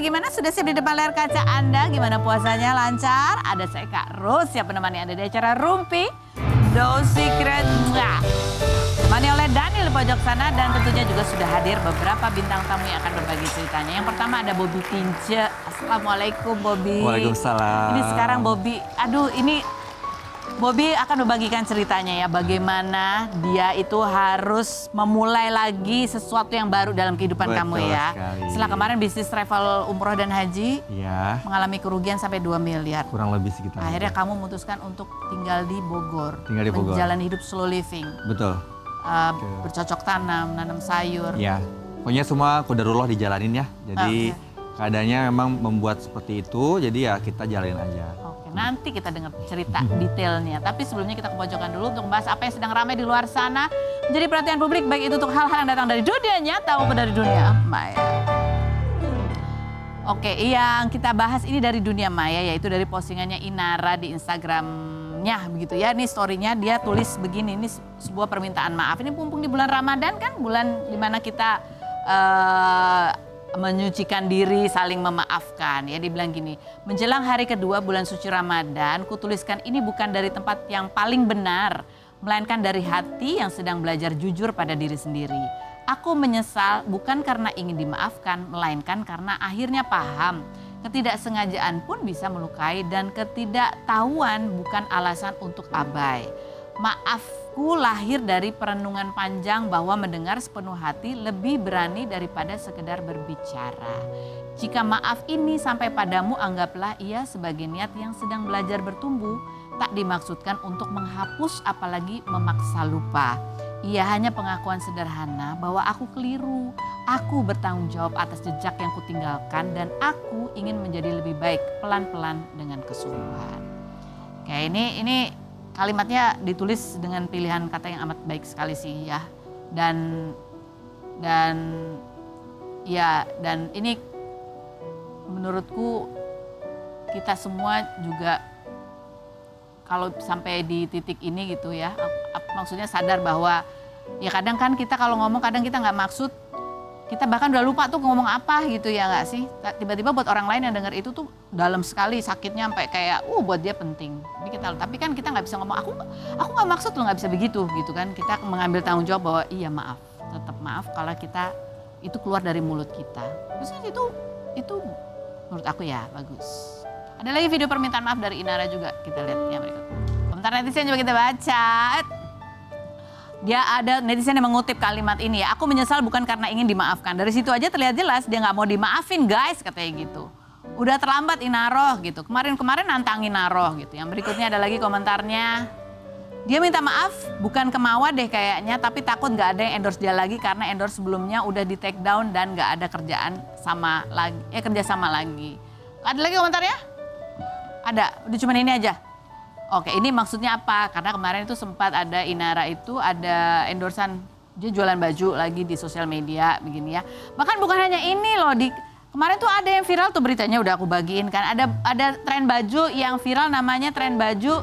gimana? Sudah siap di depan layar kaca Anda? Gimana puasanya, lancar? Ada saya Kak Ros yang menemani Anda di acara Rumpi No Secret. Temani oleh Daniel di pojok sana dan tentunya juga sudah hadir beberapa bintang tamu yang akan berbagi ceritanya. Yang pertama ada Bobby Tinje. Assalamualaikum Bobby. Waalaikumsalam. Ini sekarang Bobby, Bobby akan membagikan ceritanya ya, bagaimana dia itu harus memulai lagi sesuatu yang baru dalam kehidupan kamu ya. Sekali. Setelah kemarin bisnis travel umroh dan haji Ya, mengalami kerugian sampai 2 miliar. kurang lebih segitu. Akhirnya kamu memutuskan untuk tinggal di Bogor. Tinggal di Bogor. Menjalani hidup slow living. Betul. Bercocok tanam, nanam sayur. Ya, pokoknya semua qadarullah dijalanin ya. Jadi keadaannya memang membuat seperti itu, jadi ya kita jalanin aja. Oke, nanti kita dengar cerita detailnya. Tapi sebelumnya kita ke pojokan dulu untuk membahas apa yang sedang ramai di luar sana. Menjadi perhatian publik baik itu untuk hal-hal yang datang dari dunia nyata maupun dari dunia maya. Oke, yang kita bahas ini dari dunia maya yaitu dari postingannya Inara di Instagramnya begitu ya. Ini story-nya dia tulis begini, ini sebuah permintaan maaf. Ini mumpung di bulan Ramadan kan, bulan dimana kita menyucikan diri, saling memaafkan. Ya, dibilang gini, menjelang hari kedua bulan suci Ramadan, kutuliskan ini bukan dari tempat yang paling benar, melainkan dari hati yang sedang belajar jujur pada diri sendiri. Aku menyesal bukan karena ingin dimaafkan, melainkan karena akhirnya paham. Ketidaksengajaan pun bisa melukai dan ketidaktahuan bukan alasan untuk abai. Maafku lahir dari perenungan panjang bahwa mendengar sepenuh hati lebih berani daripada sekedar berbicara. Jika maaf ini sampai padamu, anggaplah ia sebagai niat yang sedang belajar bertumbuh. Tak dimaksudkan untuk menghapus apalagi memaksa lupa. Ia hanya pengakuan sederhana bahwa aku keliru. Aku bertanggung jawab atas jejak yang kutinggalkan dan aku ingin menjadi lebih baik pelan-pelan dengan kesungguhan. Oke, ini kalimatnya ditulis dengan pilihan kata yang amat baik sekali sih ya. Dan ini menurutku kita semua juga kalau sampai di titik ini gitu ya, maksudnya sadar bahwa ya kadang kan kita kalau ngomong kadang kita nggak maksud, kita bahkan udah lupa tuh ngomong apa gitu ya nggak sih? Tiba-tiba buat orang lain yang dengar itu tuh dalam sekali sakitnya sampai kayak buat dia penting. Tapi kan kita nggak bisa ngomong aku nggak maksud lo nggak bisa begitu gitu kan? Kita mengambil tanggung jawab bahwa iya maaf, tetap maaf kalau kita itu keluar dari mulut kita. Terus itu menurut aku ya bagus. Ada lagi video permintaan maaf dari Inara juga, kita lihat yang berikut. Komentar netizen coba kita baca. Dia ada netizen yang mengutip kalimat ini ya, aku menyesal bukan karena ingin dimaafkan. Dari situ aja terlihat jelas dia nggak mau dimaafin guys, katanya gitu. Udah terlambat Inaroh gitu, kemarin nantangin Naroh gitu. Yang berikutnya ada lagi komentarnya. Dia minta maaf bukan kemauan deh kayaknya, tapi takut nggak ada yang endorse dia lagi karena endorse sebelumnya udah di take down dan nggak ada kerja sama lagi. Ada lagi komentarnya? Ada, udah cuman ini aja. Oke, ini maksudnya apa? Karena kemarin itu sempat ada Inara itu ada endorsan, dia jualan baju lagi di sosial media begini ya. Bahkan bukan hanya ini loh, kemarin tuh ada yang viral tuh beritanya udah aku bagiin kan. Ada tren baju yang viral namanya tren baju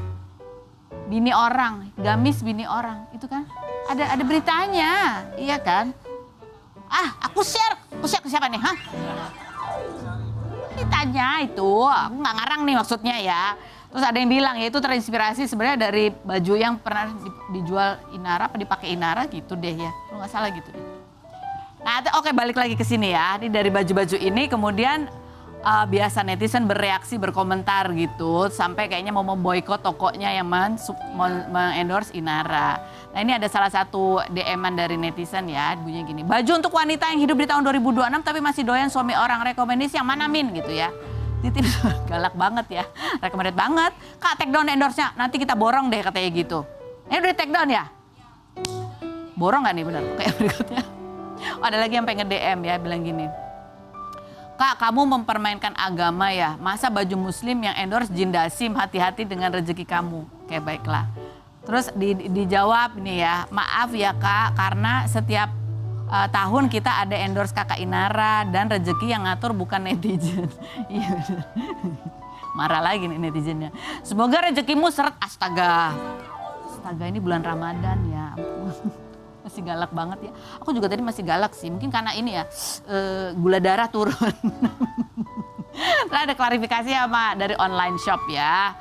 bini orang, gamis bini orang. Itu kan ada beritanya, iya kan? Aku share ke siapa nih? Ditanya itu, aku nggak ngarang nih maksudnya ya. Terus ada yang bilang ya itu terinspirasi sebenarnya dari baju yang pernah dijual Inara, apa dipakai Inara gitu deh ya. Kalau nggak salah gitu deh. Nah oke, balik lagi ke sini ya. Ini dari baju-baju ini kemudian biasa netizen bereaksi, berkomentar gitu. Sampai kayaknya mau memboikot tokonya yang endorse Inara. Nah ini ada salah satu DM-an dari netizen ya, bunyinya gini. Baju untuk wanita yang hidup di tahun 2026 tapi masih doyan suami orang, rekomendasi yang mana Min gitu ya. Titip galak banget ya, recommended banget. Kak take down endorse-nya, nanti kita borong deh katanya gitu. Ini udah take down ya? Borong gak nih bener? Kayak berikutnya. Ada lagi yang pengen DM ya, bilang gini. Kak, kamu mempermainkan agama ya, masa baju muslim yang endorse Jin Dasim, hati-hati dengan rezeki kamu. Oke, baiklah. Terus dijawab nih ya, maaf ya Kak, karena setiap tahun kita ada endorse Kakak Inara dan rezeki yang ngatur bukan netizen. Iya. Marah lagi nih netizennya. Semoga rezekimu seret, astaga. Astaga, ini bulan Ramadan ya. Masih galak banget ya. Aku juga tadi masih galak sih, mungkin karena ini ya gula darah turun. Terus ada klarifikasi sama dari online shop ya.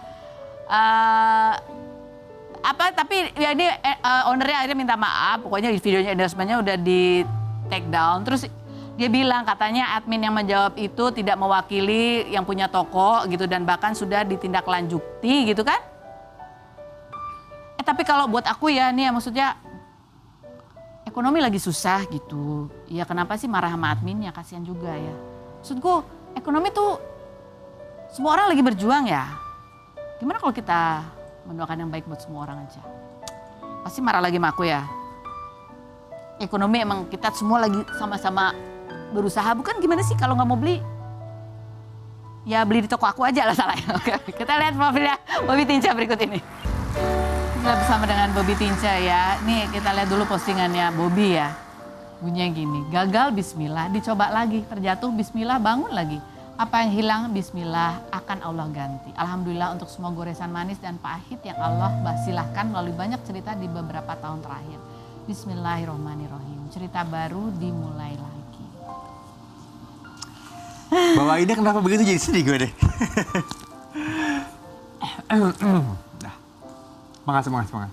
Tapi ya ini ownernya akhirnya minta maaf. Pokoknya di videonya endorsementnya udah di take down. Terus dia bilang katanya admin yang menjawab itu tidak mewakili yang punya toko gitu dan bahkan sudah ditindaklanjuti gitu kan. Tapi kalau buat aku ya nih ya maksudnya ekonomi lagi susah gitu. Ya kenapa sih marah sama adminnya, kasihan juga ya. Maksudku ekonomi tuh semua orang lagi berjuang ya. Gimana kalau kita mendoakan yang baik buat semua orang aja? Pasti marah lagi sama aku ya. Ekonomi emang kita semua lagi sama-sama berusaha. Bukan gimana sih kalau nggak mau beli? Ya beli di toko aku aja lah salahnya. Oke, kita lihat profilnya Bobby Tinca berikut ini. Kita bersama dengan Bobby Tinca ya. Nih kita lihat dulu postingannya Bobby ya. Bunyinya gini, gagal bismillah, dicoba lagi, terjatuh bismillah, bangun lagi. Apa yang hilang bismillah akan Allah ganti. Alhamdulillah untuk semua goresan manis dan pahit yang Allah silahkan melalui banyak cerita di beberapa tahun terakhir. Bismillahirrahmanirrahim. Cerita baru dimulai lagi. Bawainnya kenapa begitu jadi sedih gue deh. Nah, semangat.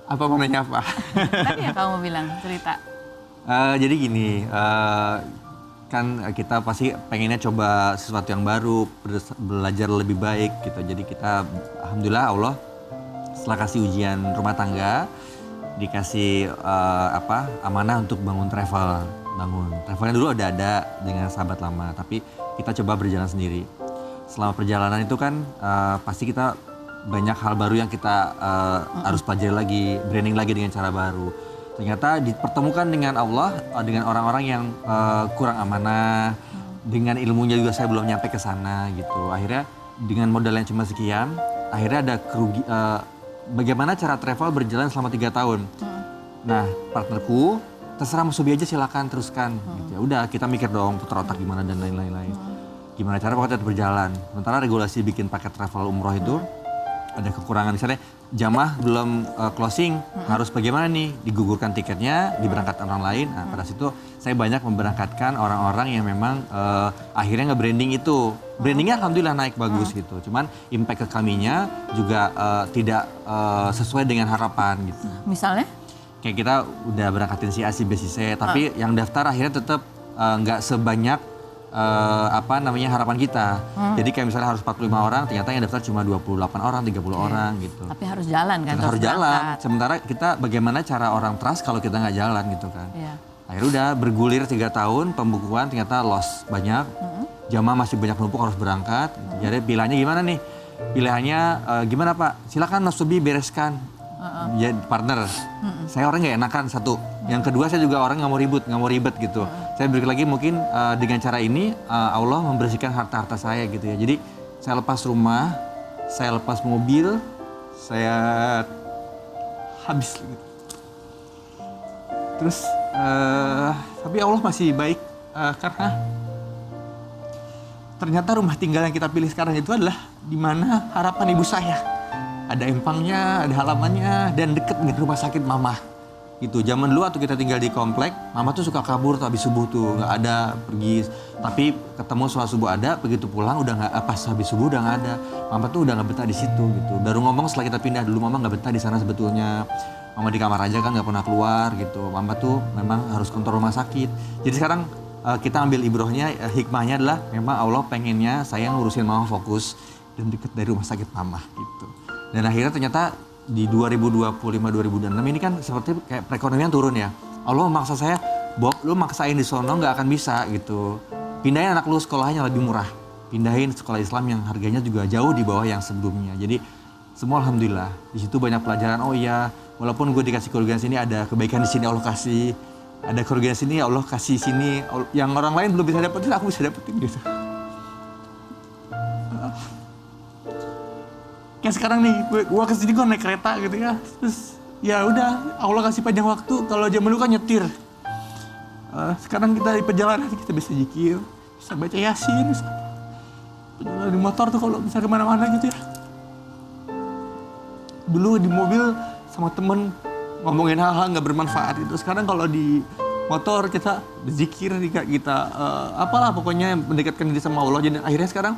Apa mau nanya apa? Tadi ya kamu bilang cerita. Jadi gini, kan kita pasti pengennya coba sesuatu yang baru, belajar lebih baik gitu. Jadi kita, alhamdulillah Allah setelah kasih ujian rumah tangga, dikasih amanah untuk bangun travel. Travelnya dulu udah ada dengan sahabat lama, tapi kita coba berjalan sendiri. Selama perjalanan itu kan pasti kita banyak hal baru yang kita harus pelajari lagi, branding lagi dengan cara baru. Ternyata dipertemukan dengan Allah, dengan orang-orang yang kurang amanah, dengan ilmunya juga saya belum nyampe ke sana gitu. Akhirnya dengan modal yang cuma sekian, akhirnya ada bagaimana cara travel berjalan selama 3 tahun. Nah partnerku, terserah Mas Bobby aja silakan teruskan. Gitu. Ya udah kita mikir dong putar otak gimana dan lain-lain. Gimana cara pokoknya tetap berjalan. Sementara regulasi bikin paket travel umroh itu ada kekurangan, misalnya jamaah belum closing, harus bagaimana nih, digugurkan tiketnya, diberangkatkan orang lain. Nah pada situ saya banyak memberangkatkan orang-orang yang memang akhirnya nge-branding itu. Brandingnya alhamdulillah naik bagus gitu, cuman impact ke kaminya juga tidak sesuai dengan harapan gitu. Misalnya? Kayak kita udah berangkatin si A, si B, si C, tapi yang daftar akhirnya tetap nggak sebanyak harapan kita. Jadi kayak misalnya harus 45 orang, ternyata yang daftar cuma 28 orang, 30 orang gitu. Tapi harus jalan kan? Harus jalan. Sementara kita bagaimana cara orang trust kalau kita nggak jalan gitu kan. Akhirnya udah bergulir 3 tahun, pembukuan ternyata loss banyak. Jamaah masih banyak numpuk harus berangkat. Jadi pilihannya gimana nih? Pilihannya gimana Pak? Silakan Mas Bobby bereskan. Ya partner, saya orang nggak enakan satu. Yang kedua saya juga orang nggak mau ribet gitu. Saya beri lagi mungkin dengan cara ini Allah membersihkan harta-harta saya gitu ya. Jadi saya lepas rumah, saya lepas mobil, saya habis gitu. Terus tapi Allah masih baik karena ternyata rumah tinggal yang kita pilih sekarang itu adalah di mana harapan ibu saya. Ada empangnya, ada halamannya, dan deket dengan rumah sakit mama. Gitu. Zaman dulu waktu kita tinggal di komplek, mama tuh suka kabur tuh habis subuh tuh, nggak ada pergi. Tapi ketemu sholat subuh ada, begitu pulang udah nggak, pas habis subuh udah nggak ada. Mama tuh udah nggak betah di situ gitu. Baru ngomong setelah kita pindah, dulu mama nggak betah di sana sebetulnya. Mama di kamar aja kan nggak pernah keluar gitu. Mama tuh memang harus kontrol rumah sakit. Jadi sekarang kita ambil ibrohnya, hikmahnya adalah memang Allah pengennya saya ngurusin mama fokus dan deket dari rumah sakit mama gitu. Dan akhirnya ternyata di 2025-2026 ini kan seperti kayak perekonomian turun ya. Allah memaksa saya, Bob lu maksain di sono nggak akan bisa gitu. Pindahin anak lu sekolahnya lebih murah. Pindahin sekolah Islam yang harganya juga jauh di bawah yang sebelumnya. Jadi semua alhamdulillah. Di situ banyak pelajaran, oh iya walaupun gue dikasih kerugian sini ada kebaikan di sini Allah kasih. Ada kerugian sini Allah kasih sini. Yang orang lain belum bisa dapetin aku bisa dapetin gitu. Kayak sekarang nih, gue kesini gue naik kereta gitu ya, terus ya udah Allah kasih panjang waktu. Kalau zaman dulu kan nyetir, sekarang kita di perjalanan kita bisa zikir, bisa baca yasin, bisa perjalanan di motor tuh kalau bisa kemana-mana gitu ya. Dulu di mobil sama temen ngomongin hal-hal nggak bermanfaat gitu. Sekarang kalau di motor, kita berzikir, kita apalah pokoknya mendekatkan diri sama Allah. Jadi akhirnya sekarang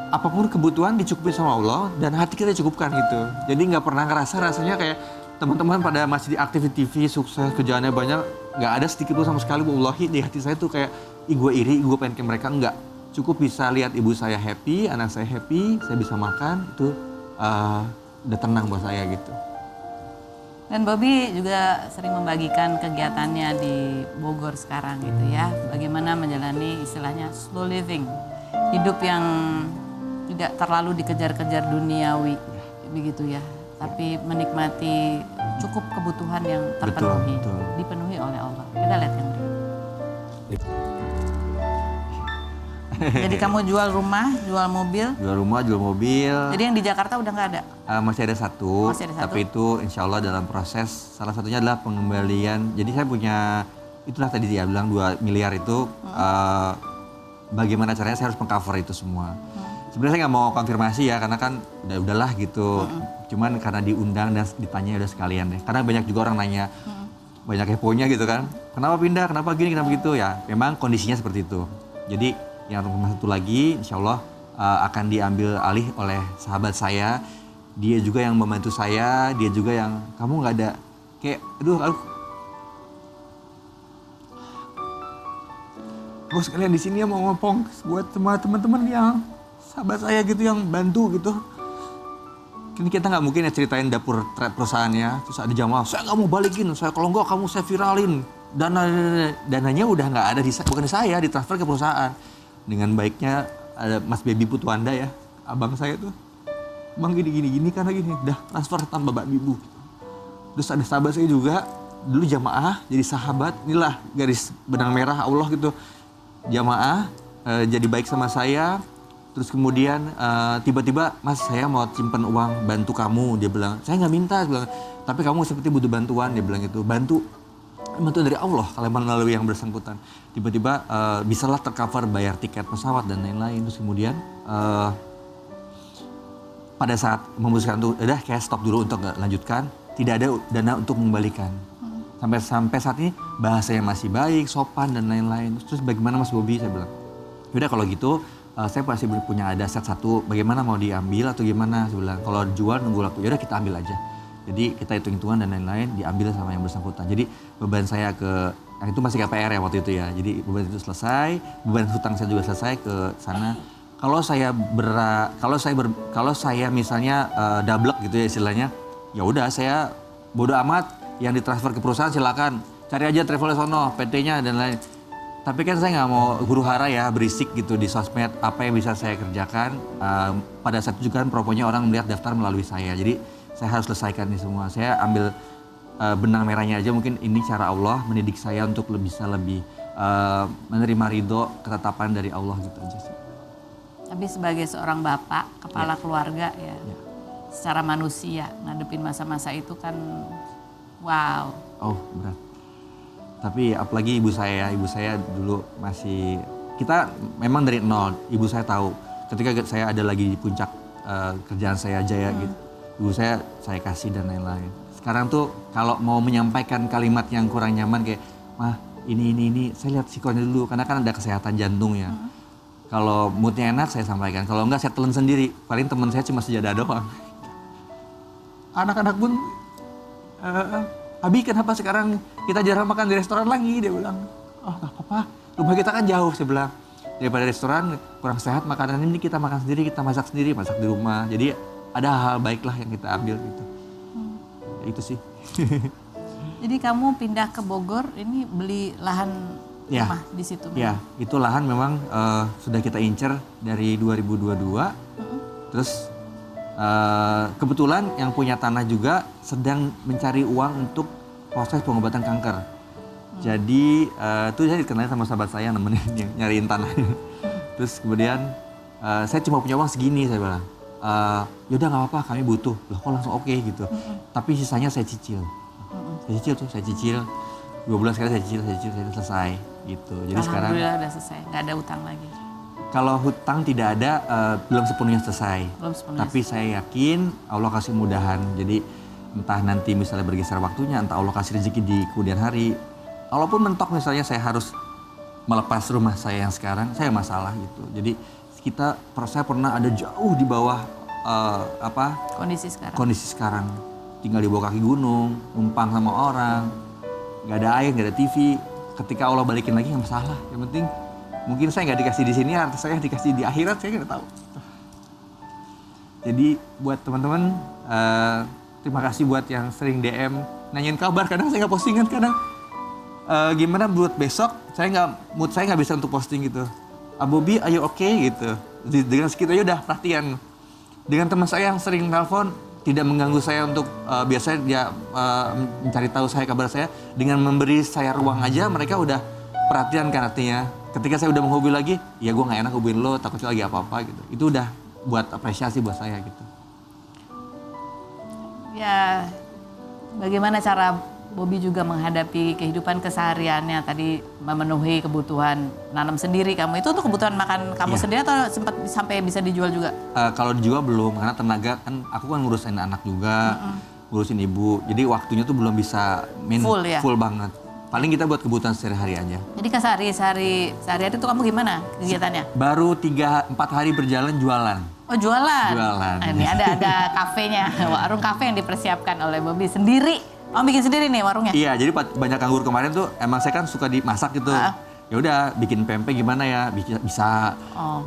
apapun kebutuhan dicukupi sama Allah dan hati kita cukupkan gitu. Jadi nggak pernah ngerasa rasanya kayak teman-teman pada masih aktif di TV, sukses, kerjaannya banyak, nggak ada sedikit pun sama sekali. Wallahi di hati saya tuh kayak, gue iri, gue pengen ke mereka, enggak. Cukup bisa lihat ibu saya happy, anak saya happy, saya bisa makan, itu udah tenang buat saya gitu. Dan Bobby juga sering membagikan kegiatannya di Bogor sekarang gitu ya. Bagaimana menjalani istilahnya slow living. Hidup yang tidak terlalu dikejar-kejar duniawi begitu ya. Tapi menikmati cukup kebutuhan yang terpenuhi. Betul. Dipenuhi oleh Allah. Kita lihat yang berikut. Jadi kamu jual rumah, jual mobil. Jual rumah, jual mobil. Jadi yang di Jakarta udah nggak ada? Masih ada satu, Masih ada satu. tapi itu insya Allah dalam proses. Salah satunya adalah pengembalian. Jadi saya punya, itulah tadi dia bilang 2 miliar itu, bagaimana caranya saya harus mengcover itu semua. Sebenarnya saya nggak mau konfirmasi ya, karena kan udahlah gitu. Cuman karena diundang dan ditanya udah sekalian deh. Karena banyak juga orang nanya, banyak keponya gitu kan. Kenapa pindah, kenapa gini, kenapa gitu ya. Memang kondisinya seperti itu. Jadi yang rumah satu lagi insya Allah akan diambil alih oleh sahabat saya. Dia juga yang membantu saya, dia juga yang, kamu nggak ada, kayak aduh. Gue sekalian di sini mau ngomong buat semua teman-teman yang sahabat saya gitu yang bantu gitu. Ini kita nggak mungkin ya ceritain dapur perusahaannya, terus ada jamaah, saya nggak mau balikin, saya kalau nggak kamu saya viralin. Dananya udah nggak ada bukan di saya, ditransfer ke perusahaan. Dengan baiknya ada Mas Baby Putwanda ya, abang saya tuh, bang gini karena gini, dah transfer tambah Mbak Bibu. Terus ada sahabat saya juga, dulu jamaah jadi sahabat, inilah garis benang merah Allah gitu. Jamaah jadi baik sama saya, terus kemudian tiba-tiba, Mas saya mau simpen uang bantu kamu, dia bilang, saya nggak minta, dia bilang, tapi kamu seperti butuh bantuan, dia bilang gitu, bantuan dari Allah kalau melalui yang bersangkutan. Tiba-tiba bisalah tercover bayar tiket pesawat dan lain-lain. Terus kemudian pada saat memutuskan tuh, udah kayak stop dulu untuk nggak lanjutkan, tidak ada dana untuk mengembalikan. Sampai saat ini bahasanya masih baik, sopan dan lain-lain. Terus bagaimana Mas Bobby, saya bilang, udah kalau gitu saya pasti punya ada set satu, bagaimana mau diambil atau gimana, saya bilang, kalau jual nunggu waktu, yaudah kita ambil aja. Jadi kita hitung-hitungan dan lain-lain diambil sama yang bersangkutan. Jadi beban saya yang itu masih KPR ya waktu itu ya. Jadi beban itu selesai, beban hutang saya juga selesai ke sana. Kalau saya misalnya double gitu ya istilahnya, ya udah saya bodo amat, yang ditransfer ke perusahaan silakan cari aja travel sono, PT-nya dan lain. Tapi kan saya nggak mau huru hara ya berisik gitu di sosmed apa yang bisa saya kerjakan. Pada saat itu juga kan proponya orang melihat daftar melalui saya. Jadi saya harus selesaikan ini semua. Saya ambil benang merahnya aja, mungkin ini cara Allah mendidik saya untuk bisa lebih menerima ridho, ketetapan dari Allah gitu aja sih. Tapi sebagai seorang bapak, kepala keluarga ya, secara manusia ngadepin masa-masa itu kan wow. Oh berat. Tapi apalagi ibu saya dulu masih, kita memang dari nol. Ibu saya tahu ketika saya ada lagi di puncak kerjaan saya jaya gitu. Ibu saya kasih dan lain-lain. Sekarang tuh kalau mau menyampaikan kalimat yang kurang nyaman kayak, mah ini, saya lihat psikolognya dulu karena kan ada kesehatan jantung ya. Kalau moodnya enak saya sampaikan, kalau enggak saya telan sendiri. Paling teman saya cuma sejadah doang. Anak-anak pun, Abi kenapa sekarang kita jarang makan di restoran lagi, dia bilang. Oh gak apa-apa, rumah kita kan jauh, saya bilang. Daripada restoran kurang sehat, makanan ini kita makan sendiri, kita masak sendiri, masak di rumah. Jadi ada hal baik lah yang kita ambil gitu. Ya, itu sih. Jadi kamu pindah ke Bogor, ini beli lahan rumah di situ? Ya, itu lahan memang sudah kita incer dari 2022. Terus kebetulan yang punya tanah juga sedang mencari uang untuk proses pengobatan kanker. Jadi itu saya dikenalin sama sahabat saya yang nemenin yang nyariin tanahnya. Terus kemudian saya cuma punya uang segini, saya bilang. Yaudah nggak apa-apa, kami butuh. Loh kok langsung oke gitu. Tapi sisanya saya cicil. Saya cicil 2 bulan sekali saya cicil selesai gitu. Jadi sekarang alhamdulillah udah selesai, nggak ada utang lagi. Kalau hutang tidak ada, belum sepenuhnya selesai. Tapi saya yakin Allah kasih mudahan. Jadi entah nanti misalnya bergeser waktunya, entah Allah kasih rezeki di kemudian hari, walaupun mentok misalnya saya harus melepas rumah saya yang sekarang, saya masalah gitu. Jadi saya pernah ada jauh di bawah kondisi sekarang. Tinggal di bawah kaki gunung, numpang sama orang, nggak ada air, nggak ada TV. Ketika Allah balikin lagi nggak masalah. Yang penting mungkin saya nggak dikasih di sini, harta saya dikasih di akhirat, saya nggak tahu. Jadi buat teman-teman, terima kasih buat yang sering DM, nanyain kabar. Kadang saya nggak postingan, kadang gimana buat besok, mood saya nggak bisa untuk posting gitu. Bobby, ayo oke gitu. Dengan segitu aja udah perhatian. Dengan teman saya yang sering telepon, tidak mengganggu saya untuk biasanya dia mencari tahu saya, kabar saya. Dengan memberi saya ruang aja, mereka udah perhatian kan artinya. Ketika saya udah menghobi lagi, ya gue gak enak hubungin lo, takutnya lagi apa-apa gitu. Itu udah buat apresiasi buat saya gitu. Ya, bagaimana cara Bobby juga menghadapi kehidupan kesehariannya tadi, memenuhi kebutuhan nanam sendiri kamu. Itu untuk kebutuhan makan kamu sendiri atau sempat sampai bisa dijual juga? Kalau dijual belum, karena tenaga kan aku kan ngurusin anak juga, ngurusin ibu. Jadi waktunya tuh belum bisa full banget. Paling kita buat kebutuhan sehari-hari aja. Jadi sehari-hari itu kamu gimana kegiatannya? Baru 3-4 hari berjalan jualan. Oh jualan? Jualan. Nah, ini ada kafenya, warung kafe yang dipersiapkan oleh Bobby sendiri. Oh bikin sendiri nih warungnya? Iya, jadi banyak anggur kemarin tuh emang saya kan suka dimasak gitu. Ya udah bikin pempek gimana ya, bisa.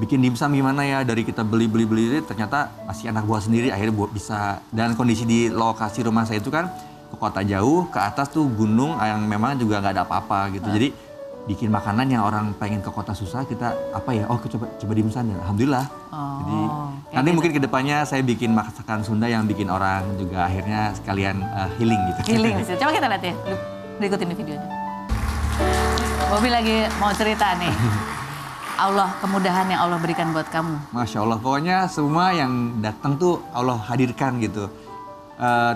Bikin dimsum gimana ya, dari kita beli ternyata masih anak buah sendiri, akhirnya bisa. Dan kondisi di lokasi rumah saya itu kan ke kota jauh, ke atas tuh gunung yang memang juga nggak ada apa-apa gitu. Jadi bikin makanan yang orang pengen ke kota susah, kita coba dimsum ya, alhamdulillah. Jadi nanti mungkin kedepannya saya bikin masakan Sunda yang bikin orang juga akhirnya sekalian healing gitu. Healing sih. Coba kita lihat ya, berikut ini videonya. Bobby lagi mau cerita nih. Allah, kemudahan yang Allah berikan buat kamu. Masya Allah, pokoknya semua yang datang tuh Allah hadirkan gitu.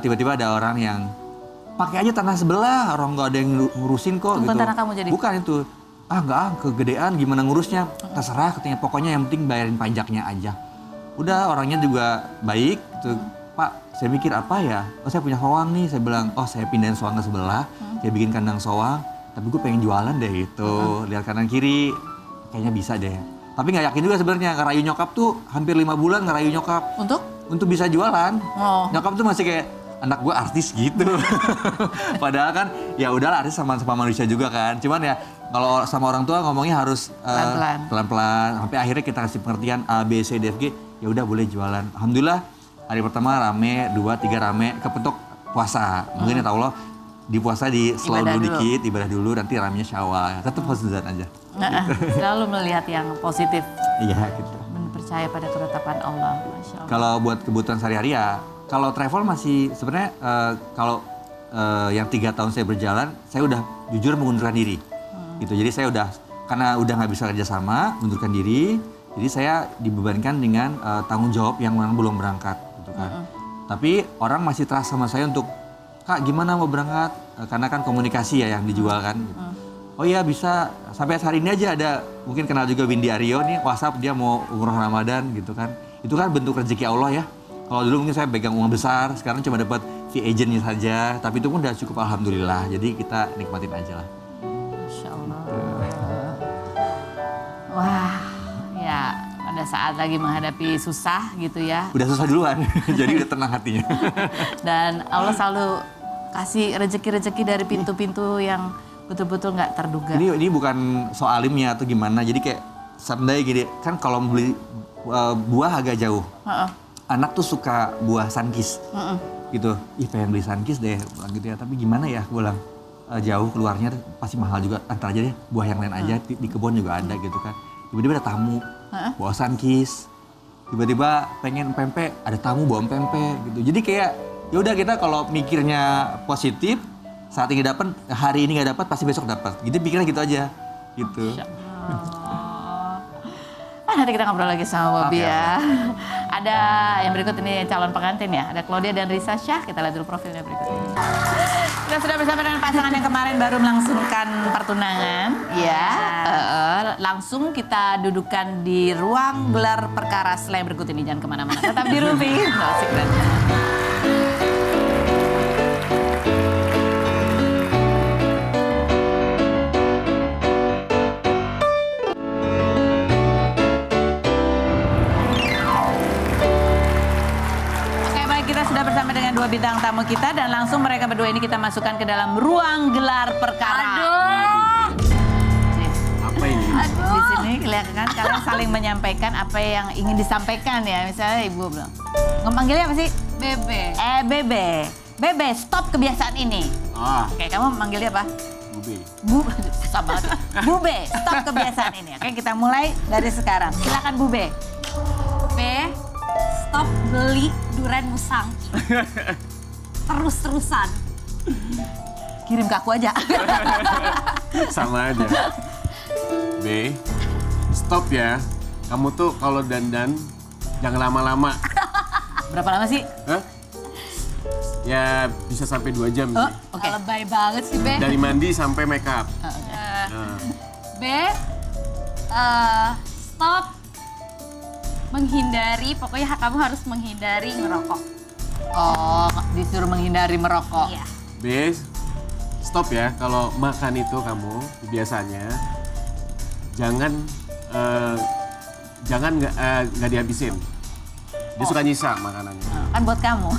Tiba-tiba ada orang yang pakai aja tanah sebelah, orang nggak ada yang ngurusin kok. Bukan gitu. tanah kamu jadi? Bukan itu. Kegedean gimana ngurusnya. Terserah katanya, pokoknya yang penting bayarin pajaknya aja. Udah orangnya juga baik gitu. Pak, saya mikir apa ya? Oh saya punya soang nih, saya bilang, oh saya pindahin soang ke sebelah, saya bikin kandang soang, tapi gue pengen jualan deh gitu. Lihat kanan kiri, kayaknya bisa deh. Tapi nggak yakin juga sebenarnya, ngerayu nyokap tuh hampir 5 bulan ngerayu nyokap. Untuk bisa jualan. Nyokap tuh masih kayak, anak gue artis gitu. Padahal kan ya udahlah, artis sama manusia juga kan. Cuman ya kalau sama orang tua ngomongnya harus pelan-pelan. Sampai akhirnya kita kasih pengertian A, B, C, D, F, G. Ya udah boleh jualan. Alhamdulillah hari pertama rame, 2-3 rame, kepetok puasa. Mungkin ya Allah di puasa slow dulu dikit, ibadah dulu, nanti ramenya Syawal. Tetap husnuzan aja. Selalu melihat yang positif. Iya gitu. Percaya pada ketetapan Allah. Masya Allah. Kalau buat kebutuhan sehari-hari ya, kalau travel masih sebenarnya kalau yang 3 tahun saya berjalan, saya udah jujur mengundurkan diri. Gitu. Jadi saya karena udah nggak bisa kerja sama, mengundurkan diri. Jadi saya dibebankan dengan tanggung jawab yang memang belum berangkat, gitu kan. Tapi orang masih trust sama saya untuk, Kak gimana mau berangkat? Karena kan komunikasi ya yang dijual kan. Gitu. Oh iya bisa, sampai hari ini aja ada, mungkin kenal juga Windy Aryo nih, WhatsApp dia mau umroh Ramadan gitu kan. Itu kan bentuk rezeki Allah ya. Kalau dulu mungkin saya pegang uang besar, sekarang cuma dapat fee agentnya saja. Tapi itu pun udah cukup alhamdulillah, jadi kita nikmatin aja lah. Masya Allah. Wah, ya pada saat lagi menghadapi susah gitu ya. Udah susah duluan, jadi udah tenang hatinya. Dan Allah selalu kasih rezeki-rezeki dari pintu-pintu yang betul-betul nggak terduga. Ini bukan soal alimnya atau gimana, jadi kayak someday gini, kan kalau beli buah agak jauh. Anak tuh suka buah sunkist, gitu. Ih pengen beli sunkist deh, gitu ya. Tapi gimana ya, gue bilang jauh keluarnya pasti mahal juga. Antar aja deh, buah yang lain aja di kebun juga ada gitu kan. Tiba-tiba ada tamu, bawa sunkist. Tiba-tiba pengen pempek, ada tamu bawa pempek gitu. Jadi kayak ya udah kita kalau mikirnya positif, saat ini dapat, hari ini nggak dapat, pasti besok dapat. Gitu pikirnya gitu aja, gitu. Nanti kita ngobrol lagi sama Bobby ya. Ada yang berikut ini calon pengantin ya. Ada Claudia dan Risa Syah. Kita lihat dulu profilnya berikut ini. Kita sudah bersama dengan pasangan yang kemarin baru melangsungkan pertunangan. Ya, langsung kita dudukan di ruang gelar perkara setelah yang berikut ini. Jangan kemana-mana. Tetap di Ruby. Asik banget. bintang tamu kita dan langsung mereka berdua ini kita masukkan ke dalam ruang gelar perkara. Aduh. Apa ini? Di sini kelihatan kan kalian saling menyampaikan apa yang ingin disampaikan ya. Misalnya ibu bilang, ngepanggilnya apa sih? Bebe. Bebe. Bebe, stop kebiasaan ini. Oke, kamu manggilnya apa? Bube. Susah banget. Bube, stop kebiasaan ini. Oke, kita mulai dari sekarang. Silakan Bube. Be, stop beli durian musangki. Terus-terusan. Kirim ke aku aja. Sama aja. B, stop ya. Kamu tuh kalau dandan jangan lama-lama. Berapa lama sih? Hah? Ya bisa sampai 2 jam sih. Oke. Lebay banget sih, Be. Dari mandi sampai make up. Be, stop menghindari, pokoknya kamu harus menghindari ngerokok. Oh, disuruh menghindari merokok. Iya. B, stop ya. Kalau makan itu kamu biasanya jangan nggak dihabisin. Dia suka nyisa makanannya. Kan buat kamu.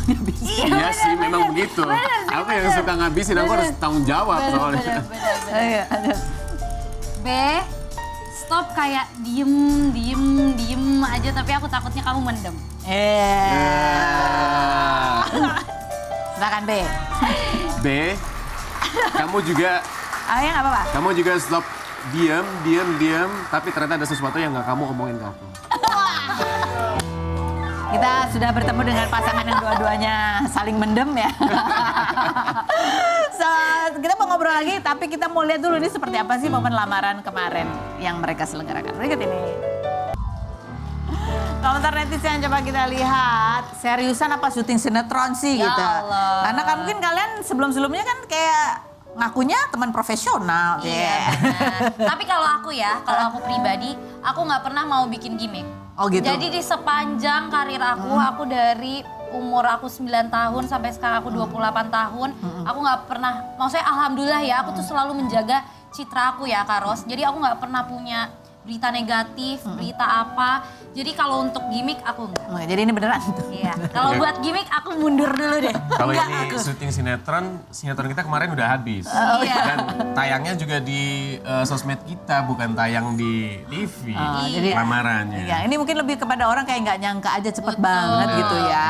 Iya sih, memang begitu. Aku yang suka ngabisin, aku harus tanggung jawab soalnya. Iya, ada. B, stop kayak diem aja, tapi aku takutnya kamu mendem. Silakan B. B, kamu juga Ayo nggak apa-apa. Kamu juga stop diam, tapi ternyata ada sesuatu yang nggak kamu omongin ke aku. Kita sudah bertemu dengan pasangan yang dua-duanya saling mendem ya. So, kita mau ngobrol lagi, tapi kita mau lihat dulu ini seperti apa sih momen lamaran kemarin yang mereka selenggarakan. Berikut ini. Komentar netizen coba kita lihat, seriusan apa syuting sinetron sih Ya gitu. Allah. Karena kan mungkin kalian sebelum-sebelumnya kan kayak ngakunya teman profesional. Iya, Yeah. benar. Tapi kalau aku pribadi, aku nggak pernah mau bikin gimmick. Oh gitu. Jadi di sepanjang karir aku dari umur aku 9 tahun sampai sekarang aku 28 tahun, aku nggak pernah, maksudnya alhamdulillah ya, aku tuh selalu menjaga citra aku ya, Kak Ros. Jadi aku nggak pernah punya berita negatif, berita apa. Jadi kalau untuk gimmick aku enggak. Oh, jadi ini beneran. Iya. Kalau buat gimmick aku mundur dulu deh. Kalau Enggak, ini aku. syuting sinetron kita kemarin udah habis. Iya. Dan tayangnya juga di sosmed kita, bukan tayang di TV. Oh, Iya. jadi lamarannya. Iya, ini mungkin lebih kepada orang kayak nggak nyangka aja cepet Betul. banget gitu ya.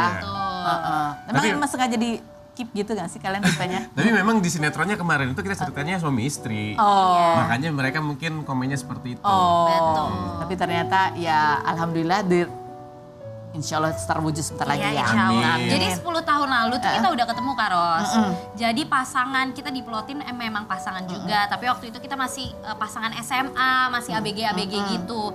Betul. Emang sengaja di keep gitu gak sih kalian tipenya? Tapi memang di sinetronnya kemarin itu kita ceritanya suami istri. Oh. Makanya mereka mungkin komennya seperti itu. Oh. Betul. Tapi ternyata ya alhamdulillah insya Allah terwujud sebentar lagi Iya, ya. insya Allah. Amin. Jadi 10 tahun lalu tuh kita udah ketemu Kak Ros. Jadi pasangan kita diplotin memang pasangan juga. Tapi waktu itu kita masih pasangan SMA, masih ABG gitu.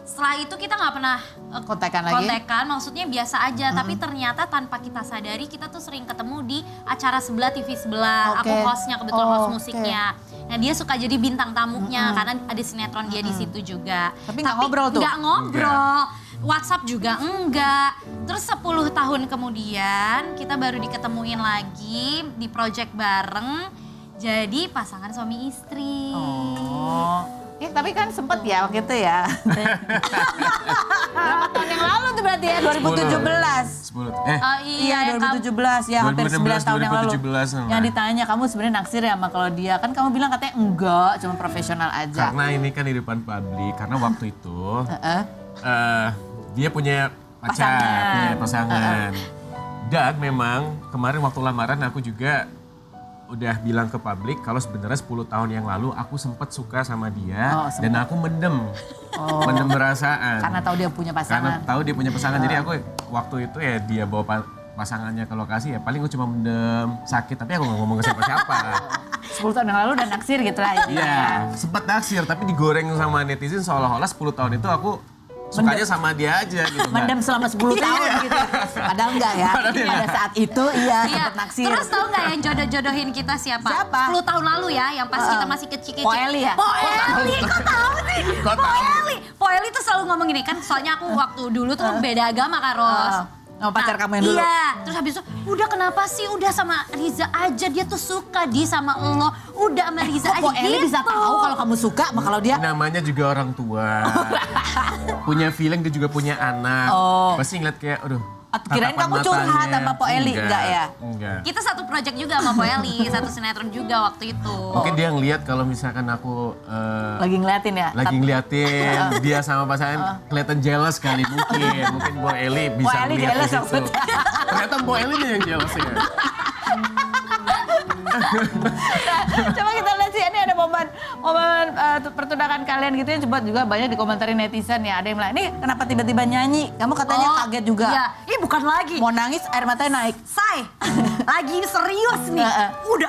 Setelah itu kita nggak pernah Kontekan lagi? kontekan, maksudnya biasa aja. Tapi ternyata tanpa kita sadari kita tuh sering ketemu di acara sebelah TV sebelah. Oke. Aku hostnya, kebetulan Oh, host oke. musiknya. Nah dia suka jadi bintang tamunya karena ada sinetron dia di situ juga. Tapi nggak ngobrol tuh? Nggak ngobrol. WhatsApp juga enggak. Terus 10 tahun kemudian kita baru diketemuin lagi di project bareng. Jadi pasangan suami istri. Oh. Tapi kan sempet ya waktu itu ya. Berapa tahun yang lalu tuh berarti ya? 2017. 10. Iya, Iya 2017 ya, hampir 9 tahun yang lalu. 2017 sama. Yang ditanya kamu sebenarnya naksir ya sama kalau dia, kan kamu bilang katanya enggak, cuma profesional aja. Karena ini kan di depan publik, karena waktu itu Heeh. dia punya pacar, Pasangan. punya pasangan. Dan memang kemarin waktu lamaran aku juga udah bilang ke publik kalau sebenarnya 10 tahun yang lalu aku sempat suka sama dia Oh, dan aku mendem perasaan. Karena tahu dia punya Karena pasangan. tahu dia punya pasangan, jadi aku waktu itu ya dia bawa pasangannya ke lokasi ya paling gue cuma mendem sakit, tapi aku nggak ngomong ke siapa-siapa. 10 tahun yang lalu udah naksir gitu lah. Iya, sempat naksir tapi digoreng sama netizen seolah-olah 10 tahun itu aku sukanya sama dia aja gitu. Mendem selama 10 tahun gitu. Padahal enggak ya. Ini pada saat itu iya Iya. sempat naksir. Terus tahu nggak yang jodoh-jodohin kita siapa? Siapa? 10 tahun lalu ya, yang pas kita masih kecil-kecil. Po Eli ya? Po Eli, kok tahu sih? Kok Po tahu? Eli. Po Eli tuh selalu ngomong gini kan, soalnya aku waktu dulu tuh beda agama Kak Ros. Oh, pacar kamu yang dulu? Iya, terus habis itu, udah kenapa sih udah sama Riza aja, dia tuh suka sama lo, udah sama Riza aja Po Eli gitu. bisa tahu kalau kamu suka sama kalau dia. Namanya juga orang tua. Punya feeling, dia juga punya anak. Oh. Pasti ngeliat kayak, aduh Kirain tatapan kamu curhat matanya. sama Po Eli, enggak ya? Enggak. Kita satu project juga sama Po Eli, satu sinetron juga waktu itu. Mungkin dia ngelihat kalau misalkan aku Lagi ngeliatin ya? lagi ngeliatin dia sama pasangan kelihatan jealous kali mungkin Bu Eli bisa Bu Eli ngeliat jealous di situ. maksudnya. Ternyata Bu Eli nih yang jealous ya. Coba kita lihat sih, ini ada momen pertunangan kalian gitu yang cepat juga banyak dikomentarin netizen ya. Ada yang bilang, ini kenapa tiba-tiba nyanyi? Kamu katanya kaget juga. Iya, bukan lagi. Mau nangis, air matanya naik. Say, lagi serius nih.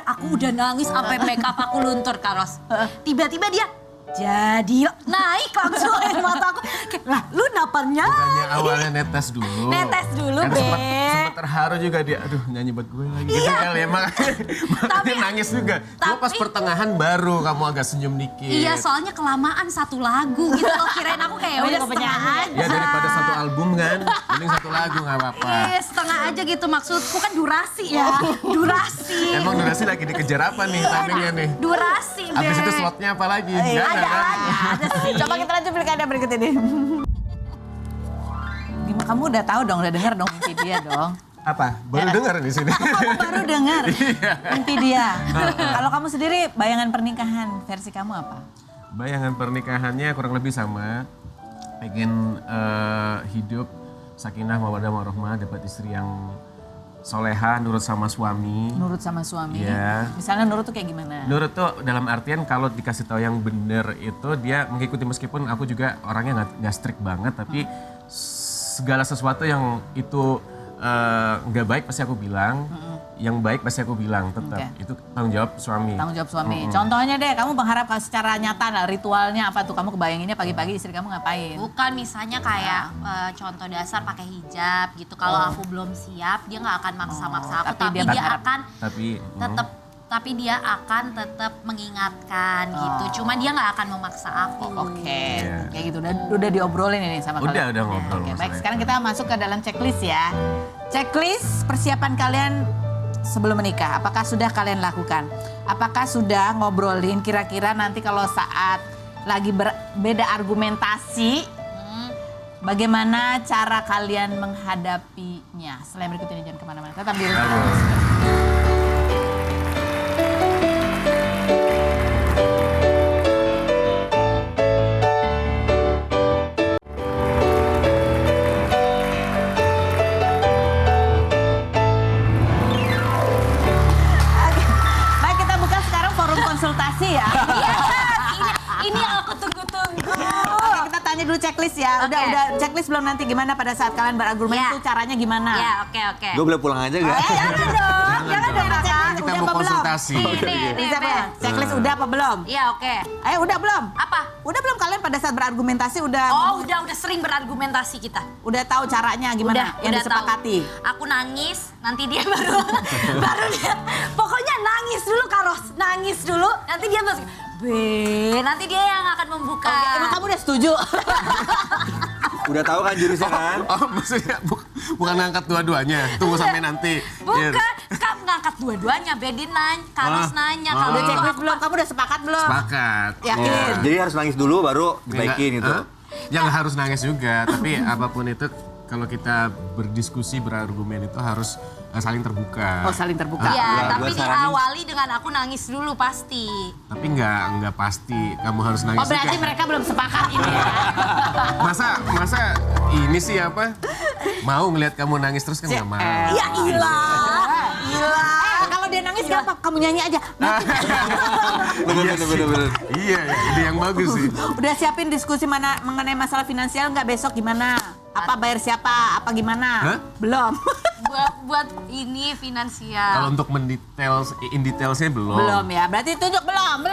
Aku udah nangis sampai makeup aku luntur, Karos. Tiba-tiba dia jadi naik langsung air mata aku. Kayak, lah lu napanya? Bukannya awalnya netes dulu. Netes dulu, Kan Be. Sempat terharu juga dia, aduh nyanyi buat gue lagi. Gitu Iya. kali ya, makanya nangis juga. Cuma pas tapi- pertengahan baru kamu agak senyum dikit. Iya, soalnya kelamaan satu lagu gitu loh. Kirain aku kayak Oh, udah juga setengah penyanyi. aja. Ya daripada satu album kan, mending satu lagu gak apa-apa. Iya, setengah aja gitu. Maksudku kan durasi ya. Durasi. Emang durasi lagi dikejar apa nih timingnya nih? Durasi, Be. Abis itu slotnya apa lagi? Nggak Ada, kan? ada sih. Coba kita lanjut pilkada berikut ini. Gimana, kamu udah tahu dong, udah dengar dong mimpi dia dong. Apa? Baru dengar di sini. Kamu baru dengar mimpi dia. Kalau kamu sendiri bayangan pernikahan versi kamu apa? Bayangan pernikahannya kurang lebih sama. Pengen hidup sakinah mawaddah warahmah, dapat istri yang soleha, nurut sama suami. Nurut sama suami. Iya. Misalnya nurut tuh kayak gimana? Nurut tuh dalam artian kalau dikasih tahu yang bener itu dia mengikuti, meskipun aku juga orangnya nggak strict banget, tapi segala sesuatu yang itu nggak baik pasti aku bilang, yang baik pasti aku bilang tetap. Oke. Itu tanggung jawab suami. Tanggung jawab suami. Contohnya deh, kamu mengharap secara nyata lah, ritualnya apa tuh? Kamu kebayanginnya pagi-pagi istri kamu ngapain? Bukan misalnya kayak contoh dasar pakai hijab gitu. Kalau aku belum siap, dia nggak akan maksa-maksa aku, tapi tapi dia dia berharap. akan Tapi dia akan tetap mengingatkan gitu. Cuma dia nggak akan memaksa aku. Oke, Iya. kayak gitu. Udah diobrolin ini sama kalian? Udah ngobrol Oke, masalah baik, itu. sekarang kita masuk ke dalam checklist ya. Checklist persiapan kalian sebelum menikah. Apakah sudah kalian lakukan? Apakah sudah ngobrolin kira-kira nanti kalau saat lagi berbeda argumentasi, bagaimana cara kalian menghadapinya? Selain berikut ini, jangan kemana-mana. Tetap di rumah. Baik, kita buka sekarang forum konsultasi ya. Ini yang aku tunggu-tunggu. Oke, kita tanya dulu checklist ya. Udah Oke. udah checklist belum nanti gimana pada saat kalian berargumen Ya. itu caranya gimana? Ya, oke. Gue boleh pulang aja gak? Jangan dong, jangan dong. Checklist kita udah mau apa belum? konsultasi. Nih, Bisa Be. apa? Checklist udah apa belum? Iya, oke. Ayo udah belum? Apa? Udah belum kalian pada saat berargumentasi udah Oh, udah sering berargumentasi kita. udah tahu caranya gimana yang udah disepakati? tahu. Aku nangis, nanti dia baru dia. Pokoknya nangis dulu, Karos. Nangis dulu, nanti dia masuk. Be, nanti dia yang akan membuka. Oke, emang kamu udah setuju? Udah tahu kan jurusnya kan? Oh maksudnya bukan ngangkat dua-duanya, tunggu sampai nanti. Bukan, kamu ngangkat dua-duanya. Bedin nanya, Karos nanya. Kalau Udah itu checklist aku belum? Kamu udah sepakat belum? Sepakat. Yakin? Oh, jadi harus nangis dulu baru dibaikin gitu. Hah? Ya nggak harus nangis juga, tapi apapun itu kalau kita berdiskusi, berargumen itu harus saling terbuka. Oh, saling terbuka. Nah, Iya, gua tapi saranin. diawali dengan aku nangis dulu pasti. Tapi nggak pasti kamu harus nangis Oh, berarti juga. mereka belum sepakat ini ya. Masa ini sih apa? Mau ngelihat kamu nangis terus kan nggak mau. Ya ilah. Kalau dia nangis gampang, kamu nyanyi aja. Bener. Iya, ya, ide yang bagus sih. Udah siapin diskusi mengenai masalah finansial nggak besok gimana? Apa bayar siapa? Apa gimana? Hah? Belum. buat ini Kalau finansial. untuk in detailsnya belum. Belum ya. Berarti tunjuk belum.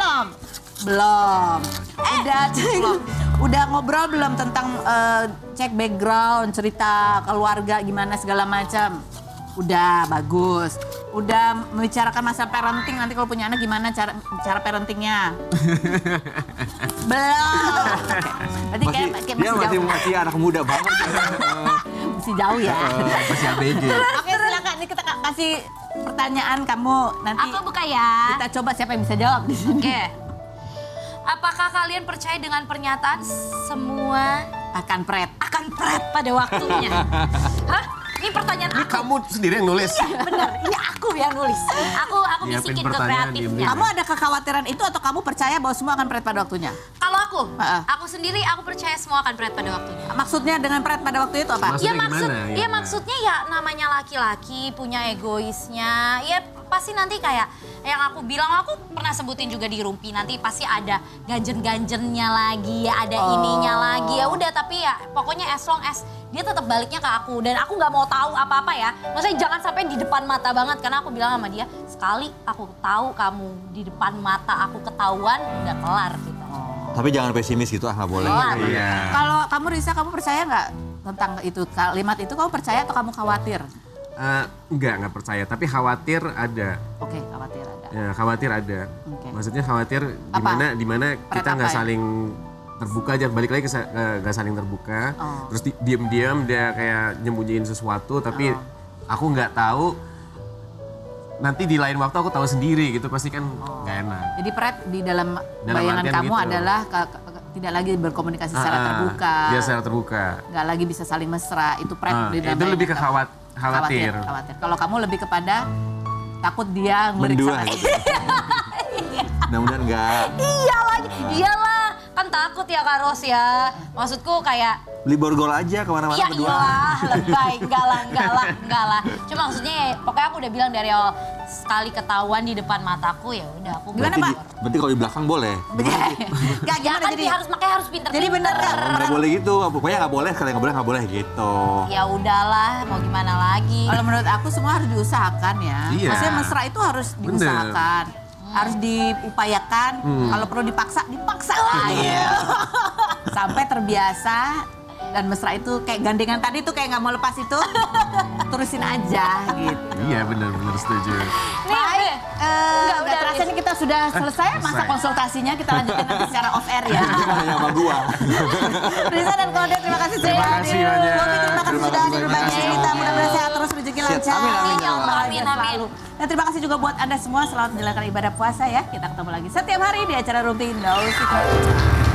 Udah ngobrol belum tentang cek background, cerita keluarga gimana segala macam. Udah bagus. Udah membicarakan masa parenting, nanti kalau punya anak gimana cara parentingnya? Belum. Berarti kayak Dia masih jauh. masih anak muda banget. Masih jauh ya. Masih ABG. Oke, silakan. Ini kita kasih pertanyaan kamu. Nanti Aku buka ya. kita coba siapa yang bisa jawab di sini. Oke. Apakah kalian percaya dengan pernyataan semua Akan pret. akan pret pada waktunya? Hah? Ini pertanyaan Ini aku. kamu sendiri yang nulis. Bener, ini aku yang nulis. Aku Nyiapin bisikin ke pertanyaan, kreatifnya. diem-diem. Kamu ada kekhawatiran itu atau kamu percaya bahwa semua akan pret pada waktunya? Kalau Heeh. aku sendiri aku percaya semua akan berat pada waktunya. Maksudnya dengan pret pada waktu itu apa? Maksudnya Ya gimana? Ya. maksudnya ya namanya laki-laki punya egoisnya. Ya pasti nanti kayak yang aku bilang, aku pernah sebutin juga di Rumpi, nanti pasti ada ganjen-ganjennya lagi, ya ada ininya lagi. Ya udah, tapi ya pokoknya as long as dia tetap baliknya ke aku dan aku nggak mau tahu apa-apa ya. Maksudnya jangan sampai di depan mata banget, karena aku bilang sama dia, sekali aku tahu kamu di depan mata aku ketahuan, udah kelar gitu. Tapi jangan pesimis gitu, nggak boleh. Kelar. Iya. Kalau kamu Risa, kamu percaya nggak tentang itu kalimat itu? Kamu percaya atau kamu khawatir? Nggak percaya, tapi khawatir ada. Oke, khawatir ada. Ya, khawatir ada. Oke. Maksudnya khawatir Apa? dimana Pret kita nggak apa ya? saling terbuka aja, balik lagi ke nggak saling terbuka. Oh. Terus diam-diam dia kayak nyembunyiin sesuatu, tapi aku nggak tahu. Nanti di lain waktu aku tahu sendiri gitu, pasti kan nggak enak. Jadi pret di dalam bayangan artian kamu gitu. adalah tidak lagi berkomunikasi secara terbuka. Dia secara terbuka. Nggak lagi bisa saling mesra. Itu pret di dalam Itu lebih ke bayangan kamu. khawatir. Khawatir. Kalau kamu lebih kepada takut dia ngelirik Mendua. sana. Gitu. Mudah-mudahan enggak. Iyalah, kan takut ya Kak Ros ya. Maksudku kayak Beli borgol aja kemana-mana iya berdua. iyalah, lebay, enggak lah. Cuma maksudnya ya, pokoknya aku udah bilang dari awal, sekali ketahuan di depan mataku ya udah aku Gimana, Pak? Berarti kalau di belakang boleh. Nggak, Ya gimana kan jadi? makanya harus pinter-pinter. Jadi bener nggak? Nggak boleh gitu, pokoknya nggak boleh, sekali nggak boleh gitu. Ya udahlah, mau gimana lagi. Kalau menurut aku semua harus diusahakan ya. Iya. Maksudnya mesra itu harus diusahakan. Harus diupayakan. Kalau perlu dipaksa, dipaksa. Sampai terbiasa. Dan mesra itu kayak gandengan tadi tuh kayak nggak mau lepas itu. Terusin aja gitu. Iya benar setuju. Nih, Nggak udah terasa nih kita sudah selesai masa selesai. konsultasinya. Kita lanjutkan nanti secara off air ya. Hanya sama gua. Risa dan Kode, terima kasih sudah Terima kasih banyak. Bobi, terima kasih sudah hadir berbagi cerita. Mudah-mudahan sehat terus, rezeki Siap. lancar. Amin, amin, ya Allah. Amin, amin. Dan terima kasih juga buat Anda semua selamat menjalankan ibadah puasa ya. Kita ketemu lagi setiap hari di acara Rumpi No Secret.